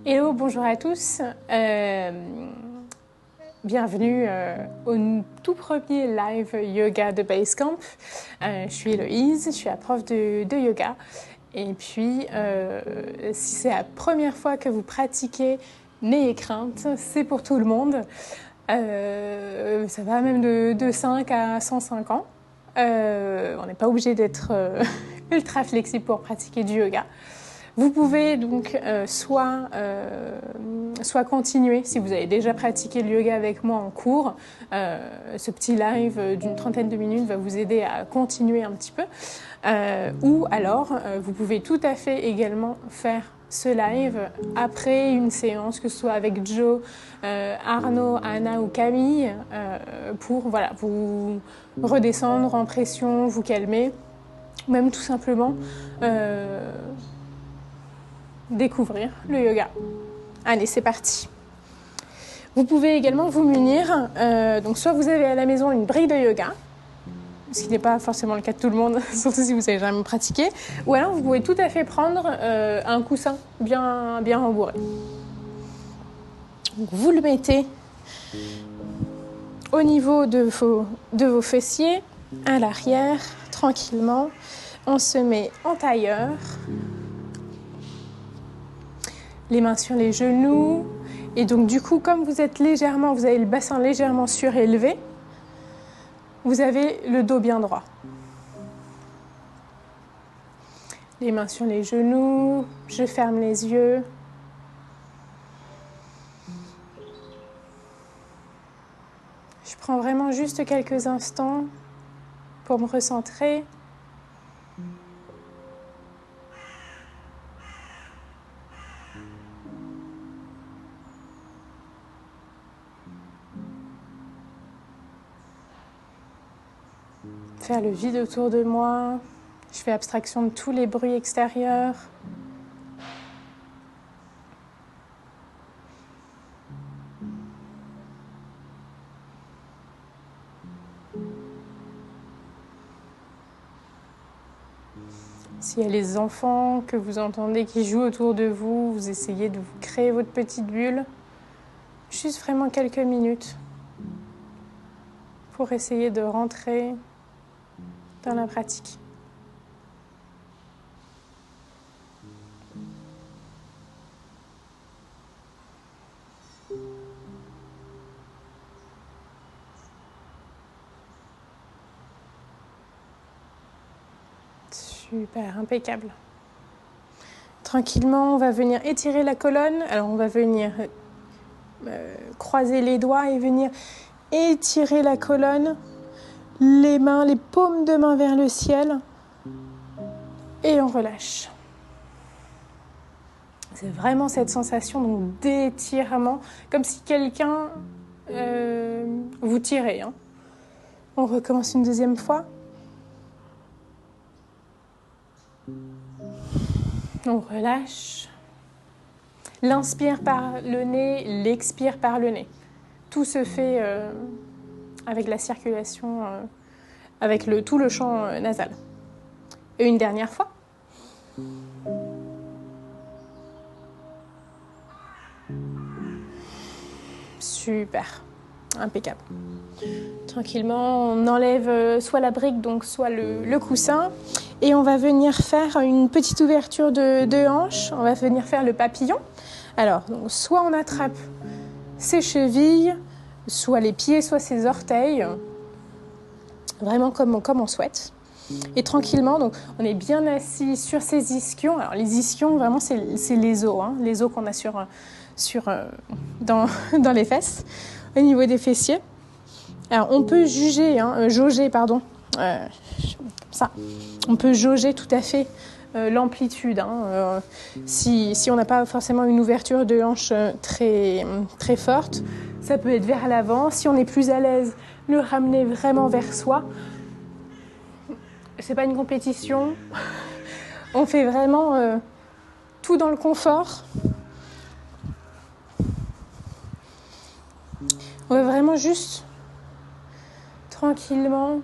Hello, bonjour à tous. Bienvenue au tout premier live yoga de Basecamp. Je suis Héloïse, je suis la prof de yoga. Et puis, si c'est la première fois que vous pratiquez, n'ayez crainte, c'est pour tout le monde. Ça va même de 5 à 105 ans. On n'est pas obligé d'être ultra flexible pour pratiquer du yoga. Vous pouvez donc soit continuer, si vous avez déjà pratiqué le yoga avec moi en cours, ce petit live d'une trentaine de minutes va vous aider à continuer un petit peu, ou alors vous pouvez tout à fait également faire ce live après une séance, que ce soit avec Joe, Arnaud, Anna ou Camille, pour voilà, vous redescendre en pression, vous calmer, ou même tout simplement découvrir le yoga. Allez, c'est parti. Vous pouvez également vous munir, donc soit vous avez à la maison une brique de yoga, ce qui n'est pas forcément le cas de tout le monde, surtout si vous n'avez jamais pratiqué, ou alors vous pouvez tout à fait prendre un coussin bien rembourré. Donc vous le mettez au niveau de vos fessiers, à l'arrière, tranquillement. On se met en tailleur. Les mains sur les genoux. Et donc du coup, comme vous avez le bassin légèrement surélevé, vous avez le dos bien droit. Les mains sur les genoux, je ferme les yeux. Je prends vraiment juste quelques instants pour me recentrer. Faire le vide autour de moi. Je fais abstraction de tous les bruits extérieurs. S'il y a les enfants que vous entendez qui jouent autour de vous, vous essayez de vous créer votre petite bulle. Juste vraiment quelques minutes pour essayer de rentrer dans la pratique. Super, impeccable. Tranquillement, on va venir étirer la colonne. Alors, on va venir croiser les doigts et venir étirer la colonne. Les mains, les paumes de main vers le ciel. Et on relâche. C'est vraiment cette sensation donc, d'étirement, comme si quelqu'un vous tirait. Hein. On recommence une deuxième fois. On relâche. L'inspire par le nez, l'expire par le nez. Tout se fait avec la circulation, avec tout le champ nasal. Et une dernière fois. Super, impeccable. Tranquillement, on enlève soit la brique, donc soit le coussin. Et on va venir faire une petite ouverture de hanche. On va venir faire le papillon. Alors, donc, soit on attrape ses chevilles, soit les pieds, soit ses orteils. Vraiment comme on souhaite. Et tranquillement, donc, on est bien assis sur ses ischions. Alors, les ischions, vraiment, c'est les os. Hein, les os qu'on a dans les fesses, au niveau des fessiers. Alors, on peut jauger, comme ça. On peut jauger tout à fait l'amplitude. Si on n'a pas forcément une ouverture de hanche très, très forte, ça peut être vers l'avant. Si on est plus à l'aise, le ramener vraiment vers soi. C'est pas une compétition. On fait vraiment tout dans le confort. On va vraiment juste tranquillement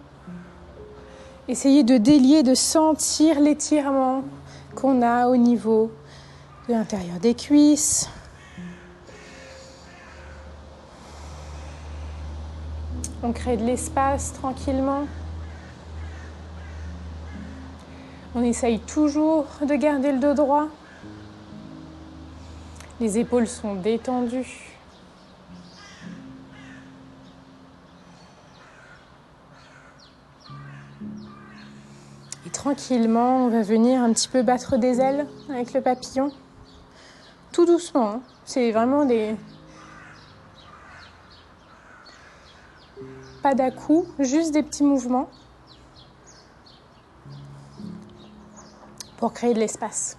Essayez de délier, de sentir l'étirement qu'on a au niveau de l'intérieur des cuisses. On crée de l'espace tranquillement. On essaye toujours de garder le dos droit. Les épaules sont détendues. Et tranquillement, on va venir un petit peu battre des ailes avec le papillon. Tout doucement, hein. C'est vraiment des... Pas d'à-coups, juste des petits mouvements pour créer de l'espace.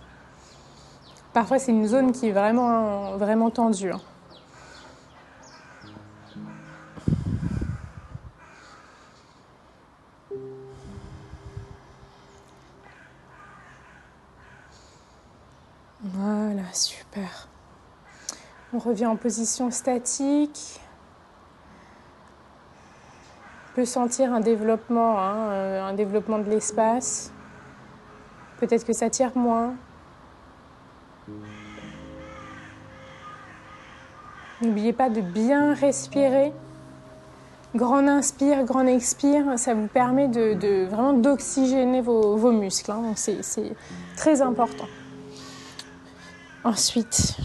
Parfois, c'est une zone qui est vraiment, vraiment tendue, hein. Voilà, super. On revient en position statique. On peut sentir un développement de l'espace. Peut-être que ça tire moins. N'oubliez pas de bien respirer. Grand inspire, grand expire, ça vous permet de vraiment d'oxygéner vos muscles, hein. Donc c'est très important. Ensuite,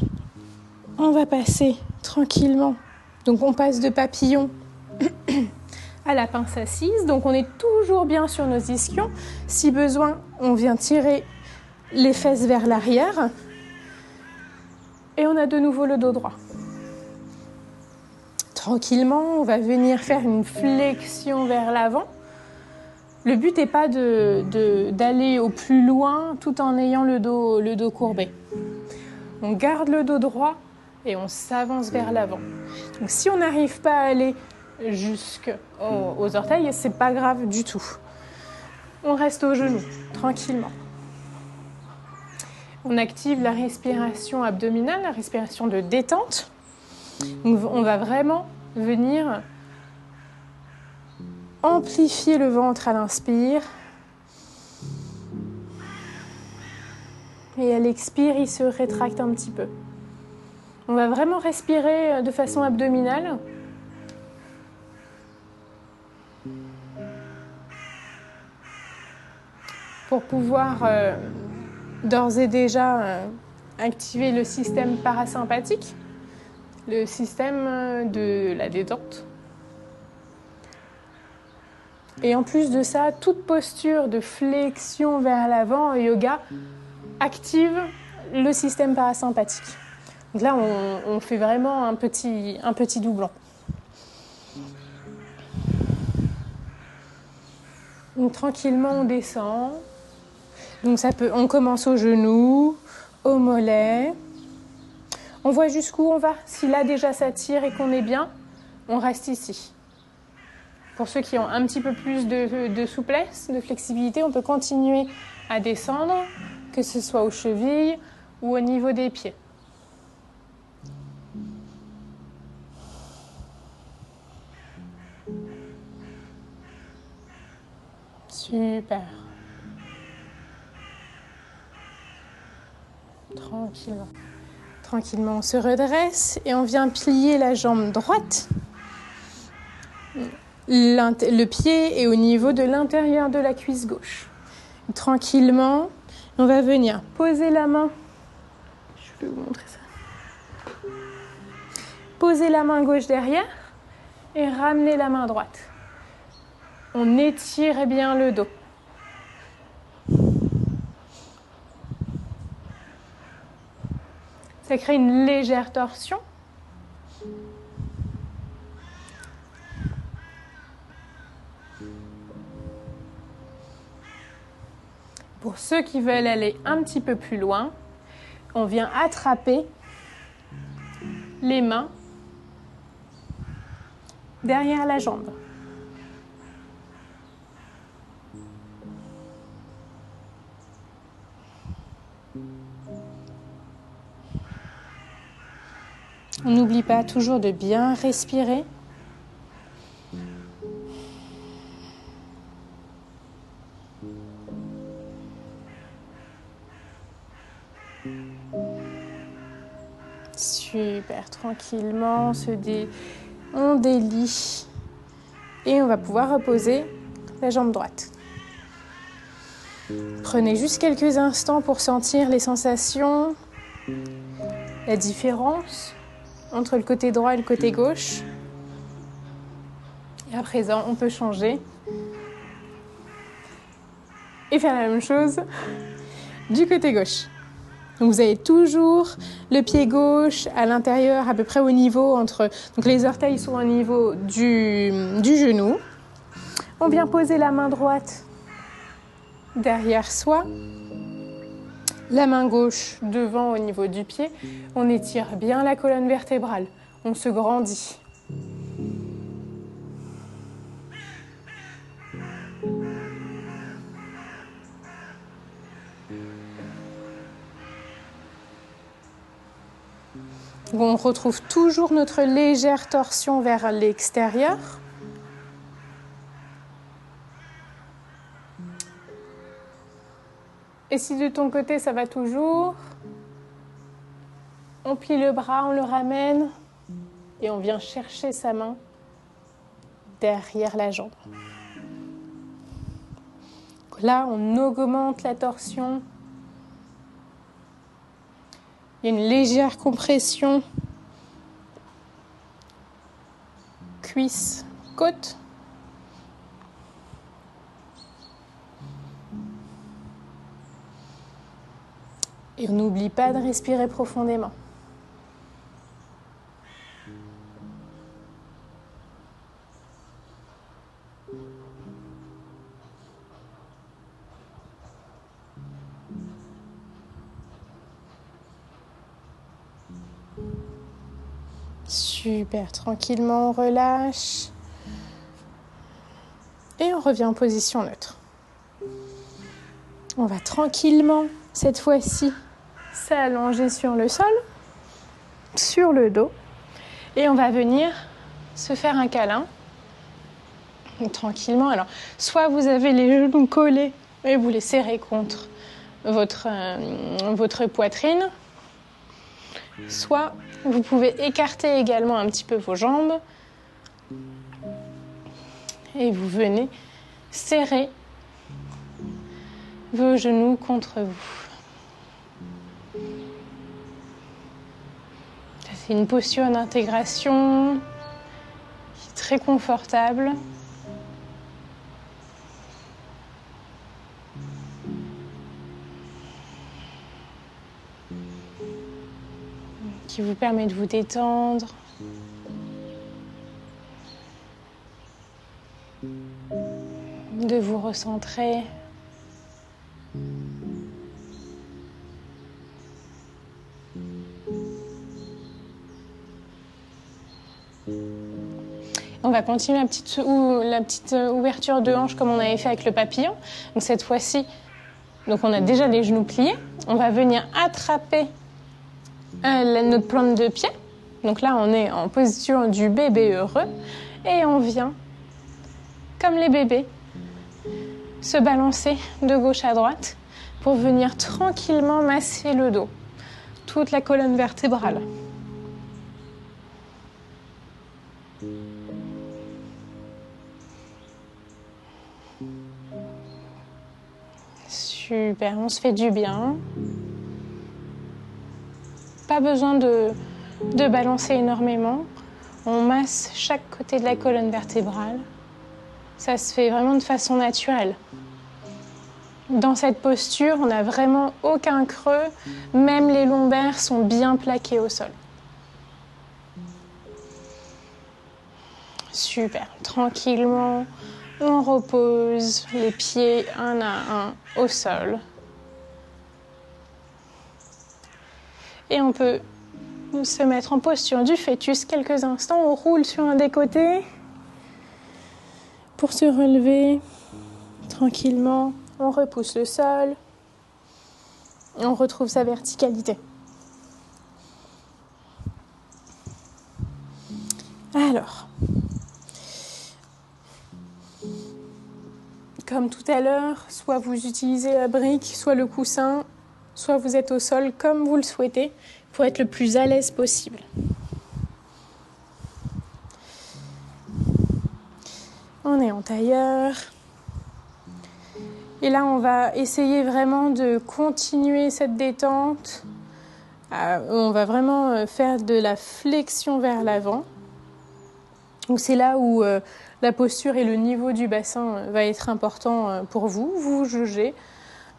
on va passer tranquillement. Donc on passe de papillon à la pince assise. Donc on est toujours bien sur nos ischions. Si besoin, on vient tirer les fesses vers l'arrière. Et on a de nouveau le dos droit. Tranquillement, on va venir faire une flexion vers l'avant. Le but n'est pas d'aller au plus loin tout en ayant le dos courbé. On garde le dos droit et on s'avance vers l'avant. Donc si on n'arrive pas à aller jusqu'aux orteils, c'est pas grave du tout. On reste au genou, tranquillement. On active la respiration abdominale, la respiration de détente. Donc on va vraiment venir amplifier le ventre à l'inspire. Et à l'expire, il se rétracte un petit peu. On va vraiment respirer de façon abdominale. Pour pouvoir d'ores et déjà activer le système parasympathique, le système de la détente. Et en plus de ça, toute posture de flexion vers l'avant en yoga active le système parasympathique. Donc là, on fait vraiment un petit doublon. Donc tranquillement, on descend. Donc on commence au genou, au mollet. On voit jusqu'où on va. Si là déjà ça tire et qu'on est bien, on reste ici. Pour ceux qui ont un petit peu plus de souplesse, de flexibilité, on peut continuer à descendre, que ce soit aux chevilles ou au niveau des pieds. Super. Tranquillement. Tranquillement, on se redresse et on vient plier la jambe droite. Le pied est au niveau de l'intérieur de la cuisse gauche. Tranquillement, on va venir poser la main. Je vais vous montrer ça. Poser la main gauche derrière et ramener la main droite. On étire bien le dos. Ça crée une légère torsion. Pour ceux qui veulent aller un petit peu plus loin, on vient attraper les mains derrière la jambe. On n'oublie pas toujours de bien respirer. Super, tranquillement, on délie et on va pouvoir reposer la jambe droite. Prenez juste quelques instants pour sentir les sensations, la différence entre le côté droit et le côté gauche. Et à présent, on peut changer et faire la même chose du côté gauche. Donc vous avez toujours le pied gauche à l'intérieur, à peu près au niveau entre... Donc les orteils sont au niveau du genou. On vient poser la main droite derrière soi. La main gauche devant au niveau du pied. On étire bien la colonne vertébrale. On se grandit. On retrouve toujours notre légère torsion vers l'extérieur. Et si de ton côté ça va toujours, on plie le bras, on le ramène et on vient chercher sa main derrière la jambe. Là, on augmente la torsion. Il y a une légère compression cuisse, côte. Et on n'oublie pas de respirer profondément. Super, tranquillement on relâche. Et on revient en position neutre. On va tranquillement, cette fois-ci, s'allonger sur le sol, sur le dos. Et on va venir se faire un câlin. Tranquillement. Alors, soit vous avez les genoux collés et vous les serrez contre votre poitrine. Soit vous pouvez écarter également un petit peu vos jambes. Et vous venez serrer vos genoux contre vous. C'est une posture d'intégration qui est très confortable. Qui vous permet de vous détendre. De vous recentrer. On va continuer la petite ouverture de hanche comme on avait fait avec le papillon. Donc cette fois-ci, on a déjà les genoux pliés. On va venir attraper notre plante de pied. Donc là, on est en position du bébé heureux. Et on vient, comme les bébés, se balancer de gauche à droite pour venir tranquillement masser le dos, toute la colonne vertébrale. Super, on se fait du bien. Pas besoin de balancer énormément. On masse chaque côté de la colonne vertébrale. Ça se fait vraiment de façon naturelle. Dans cette posture, on n'a vraiment aucun creux. Même les lombaires sont bien plaqués au sol. Super. Tranquillement, on repose les pieds un à un au sol. Et on peut se mettre en posture du fœtus quelques instants. On roule sur un des côtés pour se relever tranquillement. On repousse le sol. On retrouve sa verticalité. Alors, comme tout à l'heure, soit vous utilisez la brique, soit le coussin, soit vous êtes au sol comme vous le souhaitez. Vous pour être le plus à l'aise possible. On est en tailleur. Et là, on va essayer vraiment de continuer cette détente. On va vraiment faire de la flexion vers l'avant. Donc c'est là où la posture et le niveau du bassin va être important pour vous. Vous jugez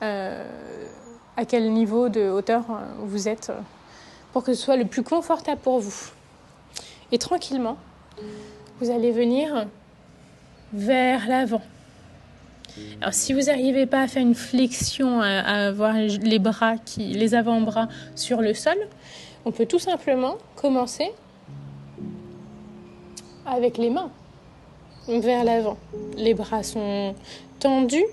à quel niveau de hauteur vous êtes pour que ce soit le plus confortable pour vous. Et tranquillement, vous allez venir vers l'avant. Alors si vous n'arrivez pas à faire une flexion, à avoir les avant-bras sur le sol, on peut tout simplement commencer avec les mains vers l'avant. Les bras sont tendus.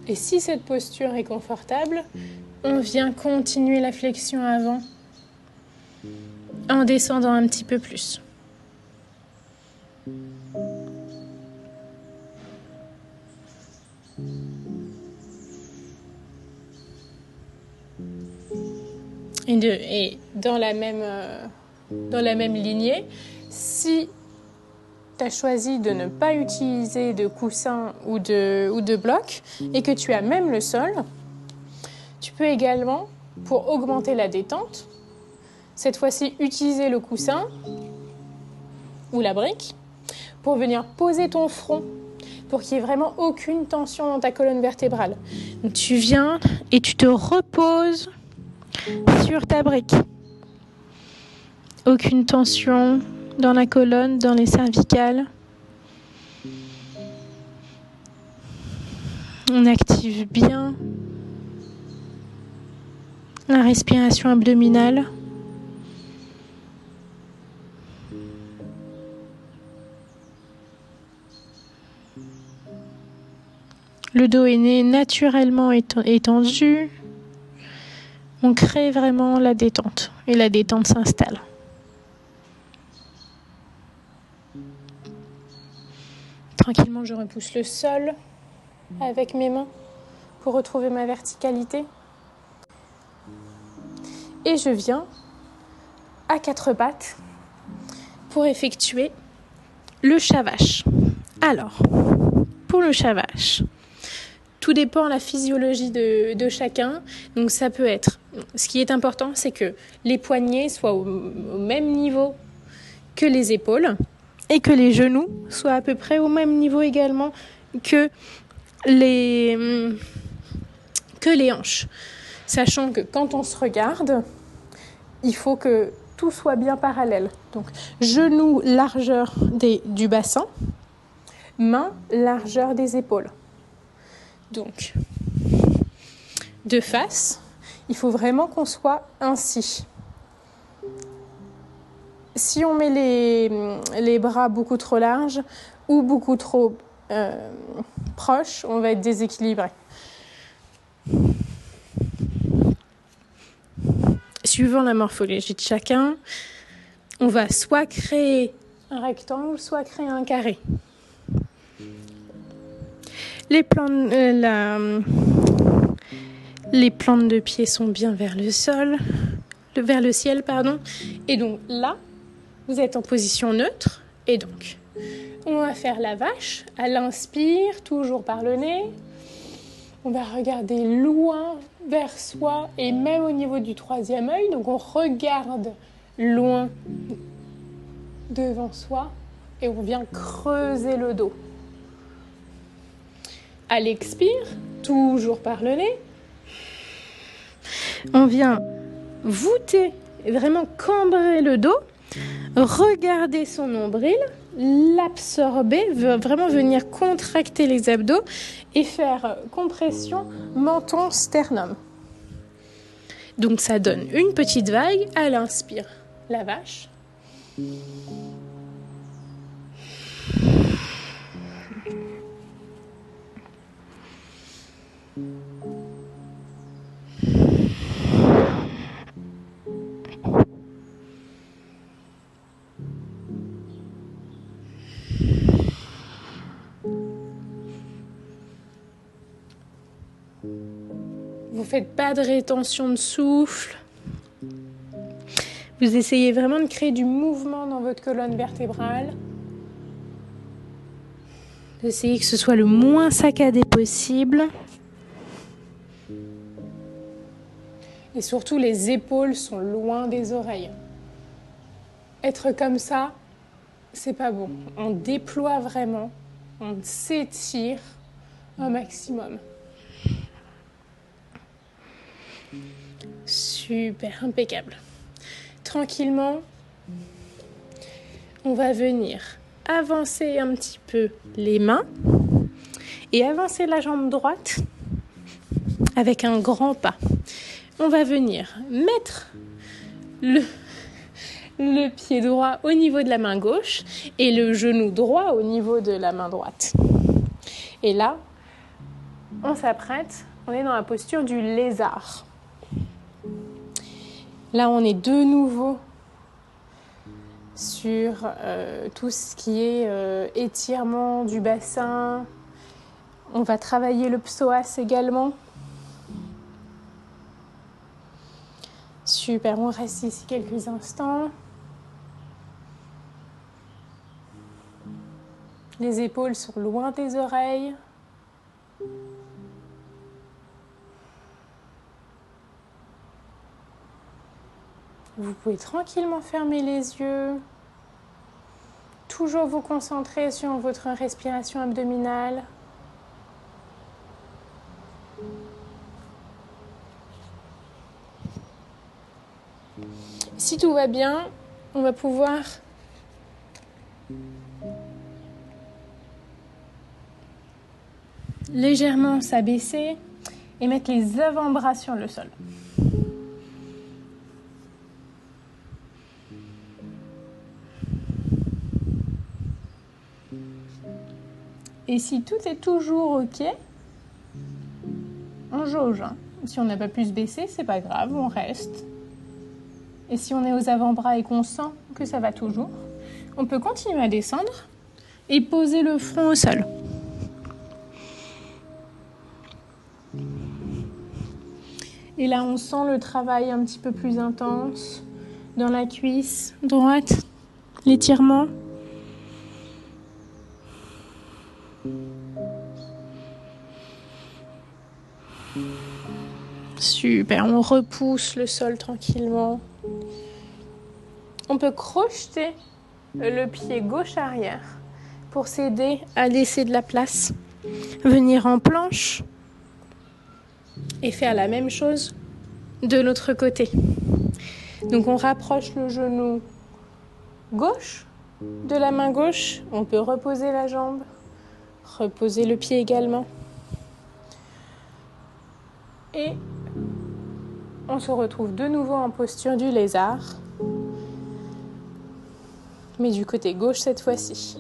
Et si cette posture est confortable, on vient continuer la flexion avant en descendant un petit peu plus. Et dans la même lignée, si tu as choisi de ne pas utiliser de coussin ou de bloc et que tu as même le sol, tu peux également, pour augmenter la détente, cette fois-ci utiliser le coussin ou la brique pour venir poser ton front pour qu'il n'y ait vraiment aucune tension dans ta colonne vertébrale. Donc tu viens et tu te reposes sur ta brique. Aucune tension dans la colonne, dans les cervicales. On active bien la respiration abdominale. Le dos est naturellement étendu. On crée vraiment la détente et la détente s'installe. Tranquillement, je repousse le sol avec mes mains pour retrouver ma verticalité. Et je viens à quatre pattes pour effectuer le chat vache. Alors, pour le chat vache, tout dépend de la physiologie de chacun. Donc ça peut être, ce qui est important, c'est que les poignets soient au même niveau que les épaules et que les genoux soient à peu près au même niveau également que les hanches. Sachant que quand on se regarde, il faut que tout soit bien parallèle. Donc genoux, largeur du bassin, mains, largeur des épaules. Donc, de face, il faut vraiment qu'on soit ainsi. Si on met les bras beaucoup trop larges ou beaucoup trop proches, on va être déséquilibré. Suivant la morphologie de chacun, on va soit créer un rectangle, soit créer un carré. Les plantes de pied sont bien vers le ciel, Et donc là, vous êtes en position neutre. Et donc, on va faire la vache à l'inspire, toujours par le nez. On va regarder loin vers soi et même au niveau du troisième œil. Donc, on regarde loin devant soi et on vient creuser le dos. À l'expire, toujours par le nez, on vient voûter, vraiment cambrer le dos, regarder son nombril, l'absorber, vraiment venir contracter les abdos et faire compression menton-sternum. Donc ça donne une petite vague à l'inspire. La vache. Vous ne faites pas de rétention de souffle. Vous essayez vraiment de créer du mouvement dans votre colonne vertébrale. Essayez que ce soit le moins saccadé possible. Et surtout, les épaules sont loin des oreilles. Être comme ça, c'est pas bon. On déploie vraiment, on s'étire un maximum. Super, impeccable. Tranquillement, on va venir avancer un petit peu les mains et avancer la jambe droite avec un grand pas. On va venir mettre le pied droit au niveau de la main gauche et le genou droit au niveau de la main droite. Et là, on s'apprête, on est dans la posture du lézard. Là, on est de nouveau sur tout ce qui est étirement du bassin. On va travailler le psoas également. Super, on reste ici quelques instants. Les épaules sont loin des oreilles. Vous pouvez tranquillement fermer les yeux. Toujours vous concentrer sur votre respiration abdominale. Si tout va bien, on va pouvoir légèrement s'abaisser et mettre les avant-bras sur le sol. Et si tout est toujours OK, on jauge. Si on n'a pas pu se baisser, c'est pas grave, on reste. Et si on est aux avant-bras et qu'on sent que ça va toujours, on peut continuer à descendre et poser le front au sol. Et là, on sent le travail un petit peu plus intense dans la cuisse droite, l'étirement. Super, on repousse le sol tranquillement. On peut crocheter le pied gauche arrière pour s'aider à laisser de la place. Venir en planche et faire la même chose de l'autre côté. Donc on rapproche le genou gauche de la main gauche. On peut reposer la jambe, reposer le pied également. Et on se retrouve de nouveau en posture du lézard, mais du côté gauche cette fois-ci.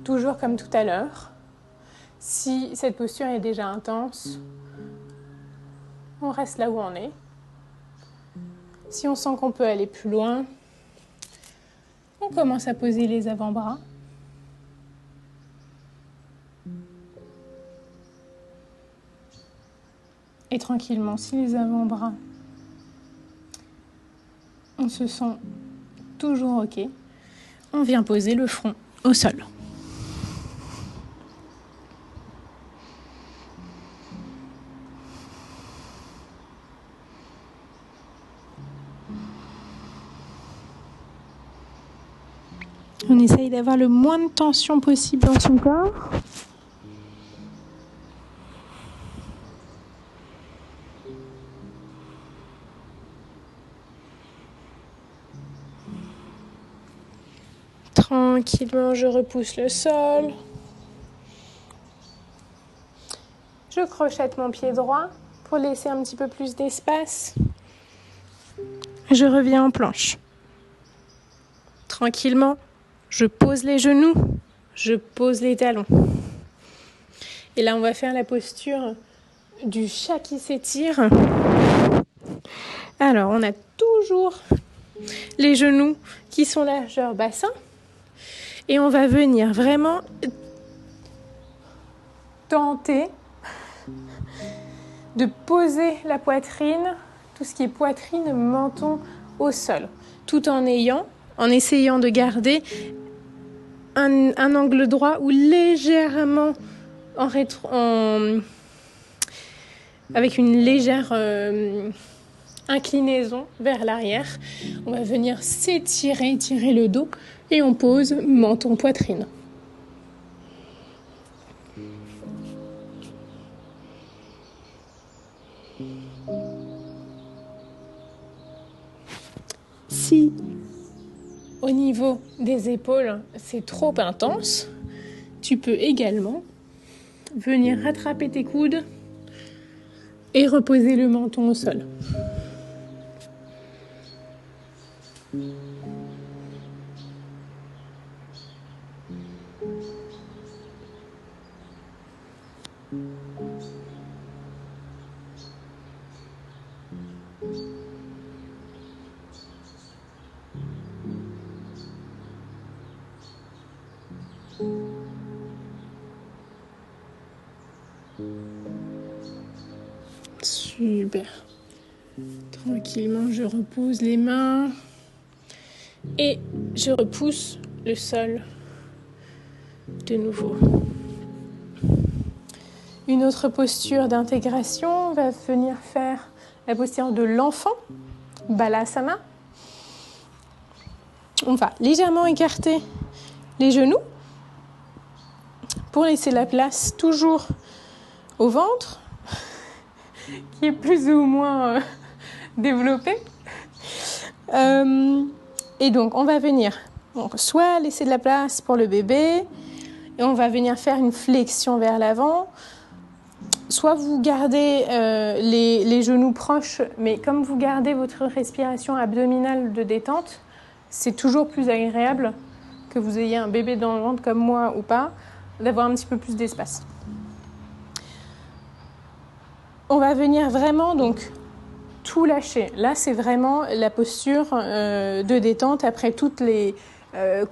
Toujours comme tout à l'heure, si cette posture est déjà intense, on reste là où on est. Si on sent qu'on peut aller plus loin, on commence à poser les avant-bras. Et tranquillement, si les avant-bras, on se sent toujours OK, on vient poser le front au sol. On essaye d'avoir le moins de tension possible dans son corps. Tranquillement, je repousse le sol. Je crochette mon pied droit pour laisser un petit peu plus d'espace. Je reviens en planche. Tranquillement, je pose les genoux, je pose les talons. Et là, on va faire la posture du chat qui s'étire. Alors, on a toujours les genoux qui sont largeur bassin. Et on va venir vraiment tenter de poser la poitrine, tout ce qui est poitrine, menton au sol, tout en essayant de garder un angle droit ou légèrement avec une légère inclinaison vers l'arrière. On va venir étirer le dos et on pose menton poitrine. Si au niveau des épaules c'est trop intense, tu peux également venir rattraper tes coudes et reposer le menton au sol. Super. Tranquillement, je repose les mains et je repousse le sol de nouveau. Une autre posture d'intégration, on va venir faire la posture de l'enfant, Balasana. On va légèrement écarter les genoux pour laisser la place toujours au ventre, qui est plus ou moins développé. Et donc, on va venir soit laisser de la place pour le bébé, et on va venir faire une flexion vers l'avant. Soit vous gardez les genoux proches, mais comme vous gardez votre respiration abdominale de détente, c'est toujours plus agréable que vous ayez un bébé dans le ventre comme moi ou pas, d'avoir un petit peu plus d'espace. On va venir vraiment donc tout lâcher. Là, c'est vraiment la posture de détente après toutes les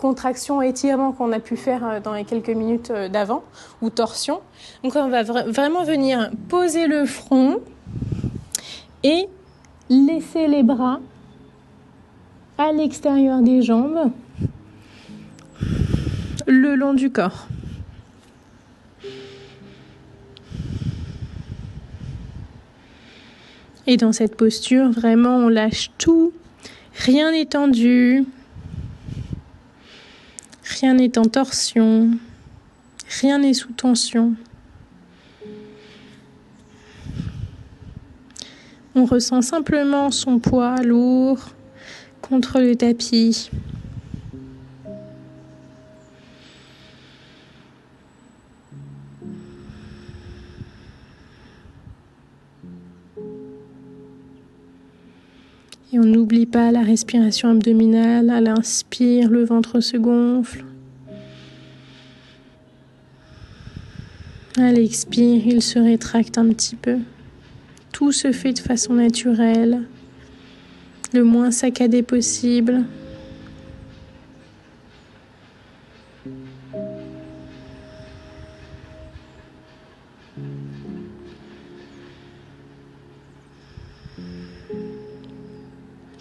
contractions, étirements qu'on a pu faire dans les quelques minutes d'avant, ou torsion. Donc, on va vraiment venir poser le front et laisser les bras à l'extérieur des jambes, le long du corps. Et dans cette posture, vraiment, on lâche tout. Rien n'est tendu. Rien n'est en torsion. Rien n'est sous tension. On ressent simplement son poids lourd contre le tapis. Et on n'oublie pas la respiration abdominale. À l'inspire, le ventre se gonfle. À l'expire, il se rétracte un petit peu. Tout se fait de façon naturelle, le moins saccadé possible.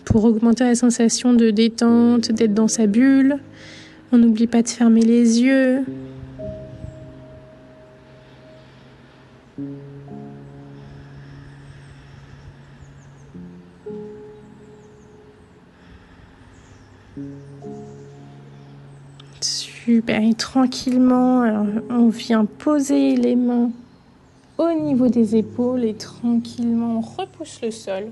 Pour augmenter la sensation de détente, d'être dans sa bulle, on n'oublie pas de fermer les yeux. Super, et tranquillement, alors, on vient poser les mains au niveau des épaules et tranquillement on repousse le sol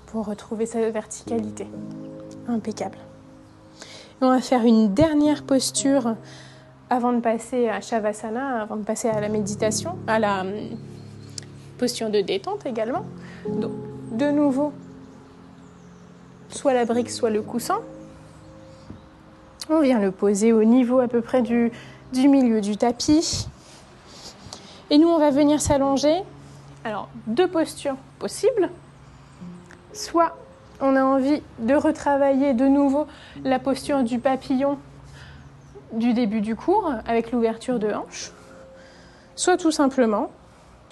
pour retrouver sa verticalité. Impeccable. Et on va faire une dernière posture avant de passer à Shavasana, avant de passer à la méditation, à la posture de détente également. Donc, de nouveau, soit la brique, soit le coussin. On vient le poser au niveau à peu près du milieu du tapis. Et nous, on va venir s'allonger. Alors, deux postures possibles. Soit on a envie de retravailler de nouveau la posture du papillon du début du cours avec l'ouverture de hanche, soit tout simplement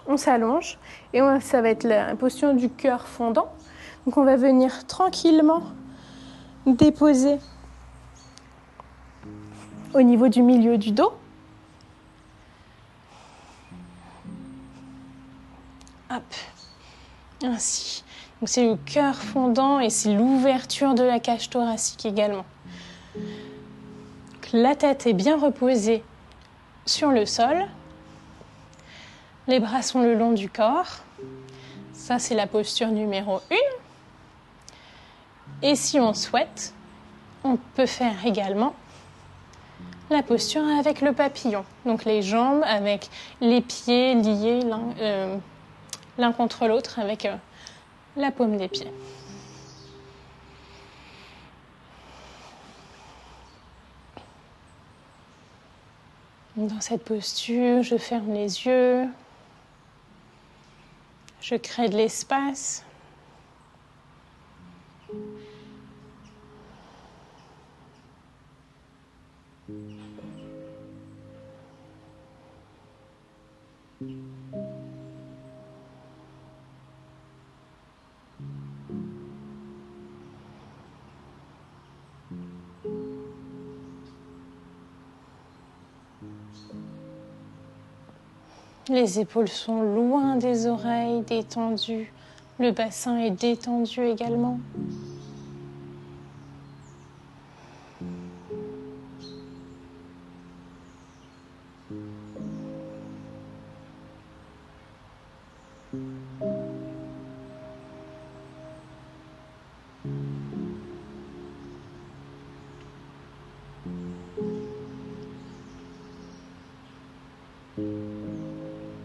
on s'allonge et ça va être la posture du cœur fondant. Donc on va venir tranquillement déposer au niveau du milieu du dos. Hop, ainsi. Donc c'est le cœur fondant et c'est l'ouverture de la cage thoracique également. Donc la tête est bien reposée sur le sol. Les bras sont le long du corps. Ça, c'est la posture numéro 1. Et si on souhaite, on peut faire également la posture avec le papillon. Donc les jambes avec les pieds liés l'un contre l'autre avec la paume des pieds. Dans cette posture, je ferme les yeux. Je crée de l'espace. Les épaules sont loin des oreilles, détendues. Le bassin est détendu également.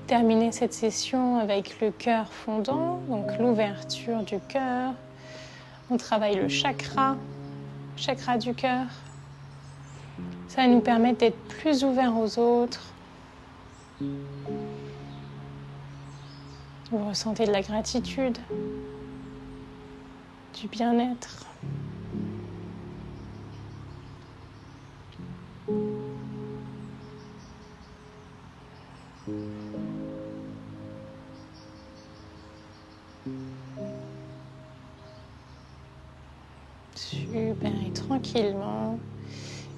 Terminer cette session avec le cœur fondant, donc l'ouverture du cœur. On travaille le chakra du cœur. Ça va nous permettre d'être plus ouverts aux autres. Vous ressentez de la gratitude, du bien-être. Super, et tranquillement,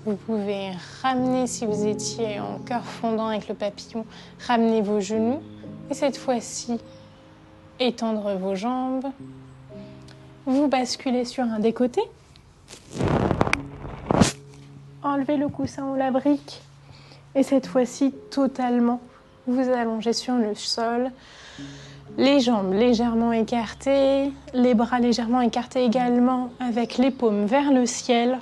vous pouvez ramener, si vous étiez en cœur fondant avec le papillon, ramener vos genoux et cette fois-ci, étendre vos jambes. Vous basculez sur un des côtés. Enlevez le coussin ou la brique et cette fois-ci, totalement, vous allongez sur le sol. Les jambes légèrement écartées, les bras légèrement écartés également avec les paumes vers le ciel.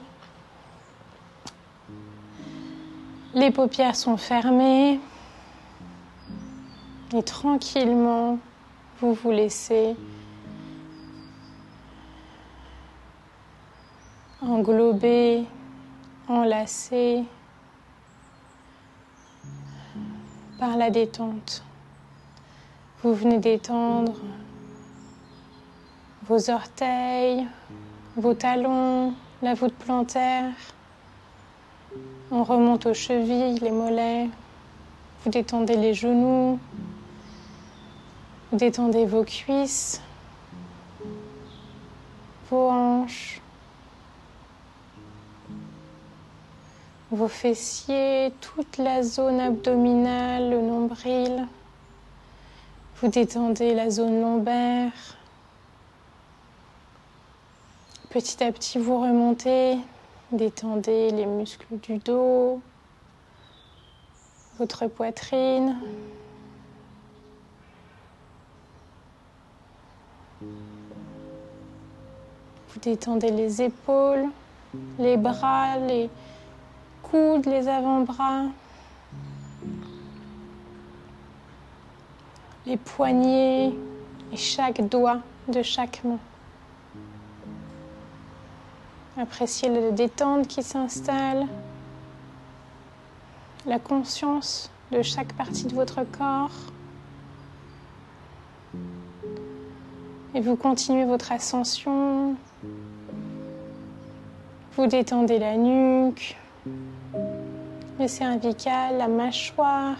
Les paupières sont fermées et tranquillement, vous vous laissez englober, enlacer par la détente. Vous venez d'étendre vos orteils, vos talons, la voûte plantaire. On remonte aux chevilles, les mollets. Vous détendez les genoux. Vous détendez vos cuisses, vos hanches, vos fessiers, toute la zone abdominale, le nombril. Vous détendez la zone lombaire. Petit à petit, vous remontez, détendez les muscles du dos, votre poitrine. Vous détendez les épaules, les bras, les coudes, les avant-bras, les poignets et chaque doigt de chaque main. Appréciez la détente qui s'installe, la conscience de chaque partie de votre corps. Et vous continuez votre ascension. Vous détendez la nuque, le cervical, la mâchoire,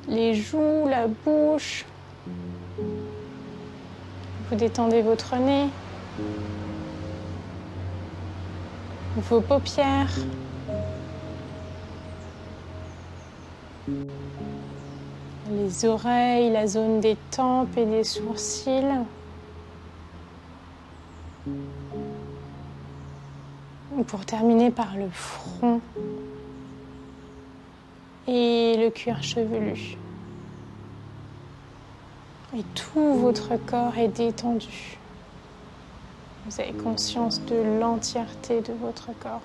les joues, la bouche. Vous détendez votre nez, vos paupières. Les oreilles, la zone des tempes et des sourcils. Pour terminer par le front et le cuir chevelu. Et tout votre corps est détendu. Vous avez conscience de l'entièreté de votre corps.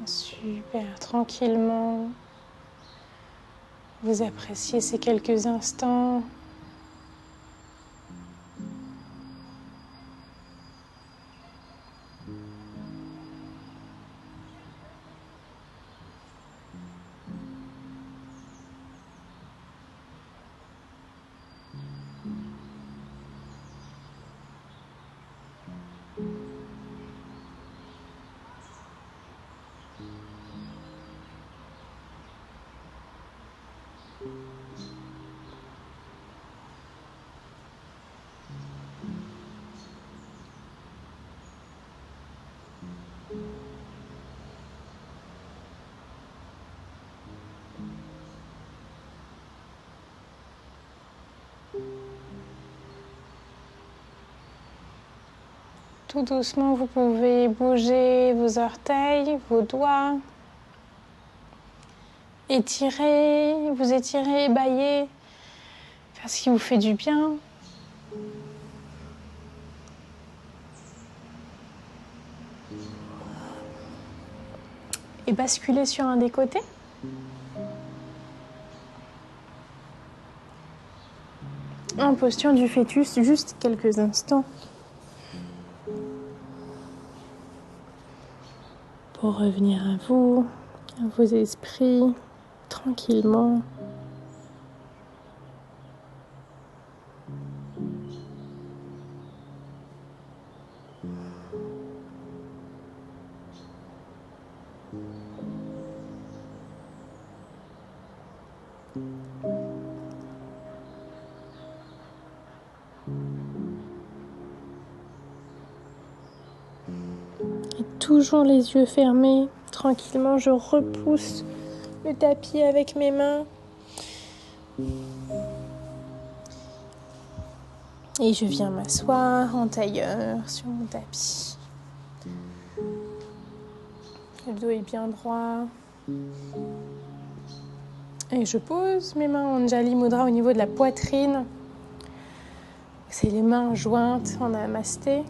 Super, tranquillement. Vous appréciez ces quelques instants. Tout doucement, vous pouvez bouger vos orteils, vos doigts. Étirer, vous étirer, bâiller, faire ce qui vous fait du bien. Et basculer sur un des côtés. En posture du fœtus, juste quelques instants. Pour revenir à vous, à vos esprits, tranquillement. Et toujours les yeux fermés, tranquillement, je repousse le tapis avec mes mains. Et je viens m'asseoir en tailleur sur mon tapis. Le dos est bien droit. Et je pose mes mains en Anjali Mudra au niveau de la poitrine. C'est les mains jointes en namasté.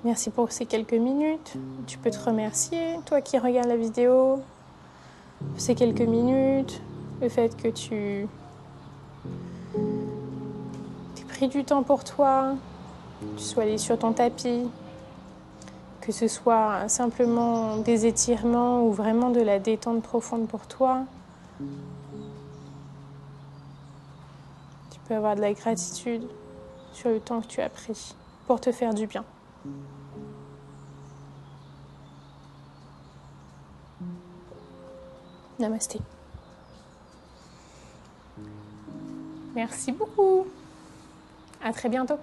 Merci pour ces quelques minutes. Tu peux te remercier, toi qui regardes la vidéo, ces quelques minutes, le fait que tu aies pris du temps pour toi, que tu sois allé sur ton tapis, que ce soit simplement des étirements ou vraiment de la détente profonde pour toi. Tu peux avoir de la gratitude sur le temps que tu as pris pour te faire du bien. Namasté. Merci beaucoup. À très bientôt.